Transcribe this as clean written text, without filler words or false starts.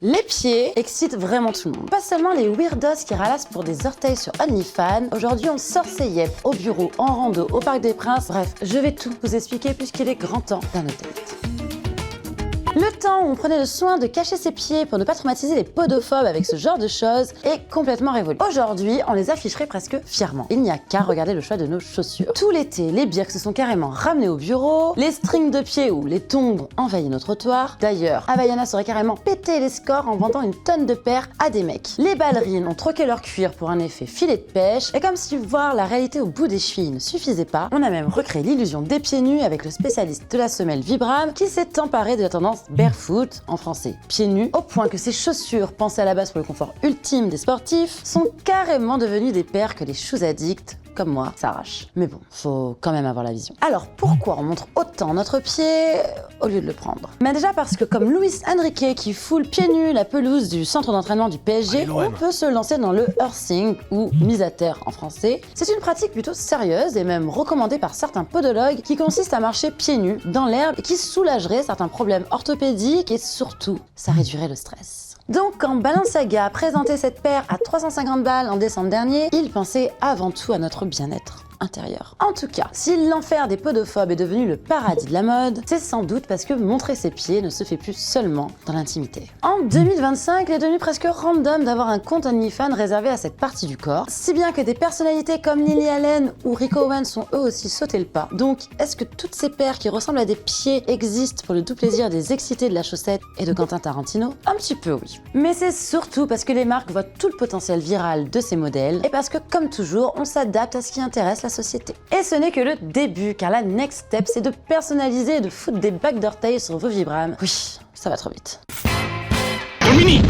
Les pieds excitent vraiment tout le monde. Pas seulement les weirdos qui ralassent pour des orteils sur OnlyFans. Aujourd'hui, on sort ses yep au bureau, en rando, au Parc des Princes. Bref, je vais tout vous expliquer puisqu'il est grand temps d'un update. Le temps où on prenait le soin de cacher ses pieds pour ne pas traumatiser les podophobes avec ce genre de choses est complètement révolu. Aujourd'hui, on les afficherait presque fièrement. Il n'y a qu'à regarder le choix de nos chaussures. Tout l'été, les Birks se sont carrément ramenés au bureau, les strings de pied ou les tongs ont envahi nos trottoirs. D'ailleurs, Havaiana serait carrément pété les scores en vendant une tonne de paires à des mecs. Les ballerines ont troqué leur cuir pour un effet filet de pêche, et comme si voir la réalité au bout des chevilles ne suffisait pas, on a même recréé l'illusion des pieds nus avec le spécialiste de la semelle Vibram qui s'est emparé de la tendance barefoot, en français pieds nus, au point que ces chaussures, pensées à la base pour le confort ultime des sportifs, sont carrément devenues des paires que les shoes addicts, comme moi, s'arrachent. Mais bon, faut quand même avoir la vision. Alors pourquoi on montre autant notre pied au lieu de le prendre? Mais déjà parce que comme Luis Enrique qui foule pieds nus la pelouse du centre d'entraînement du PSG, on peut se lancer dans le earthing ou mise à terre en français. C'est une pratique plutôt sérieuse et même recommandée par certains podologues qui consiste à marcher pieds nus dans l'herbe et qui soulagerait certains problèmes orthopédiques et surtout, ça réduirait le stress. Donc quand Balenciaga a présenté cette paire à 350 balles en décembre dernier, il pensait avant tout à notre bien-être intérieur. En tout cas, si l'enfer des podophobes est devenu le paradis de la mode, c'est sans doute parce que montrer ses pieds ne se fait plus seulement dans l'intimité. En 2025, il est devenu presque random d'avoir un compte OnlyFans réservé à cette partie du corps, si bien que des personnalités comme Lily Allen ou Rick Owens sont eux aussi sauté le pas. Donc, est-ce que toutes ces paires qui ressemblent à des pieds existent pour le doux plaisir des excités de la chaussette et de Quentin Tarantino? Un petit peu oui. Mais c'est surtout parce que les marques voient tout le potentiel viral de ces modèles et parce que, comme toujours, on s'adapte à ce qui intéresse la société. Et ce n'est que le début, car la next step, c'est de personnaliser et de foutre des bagues d'orteils sur vos Vibram. Oui, ça va trop vite. Mini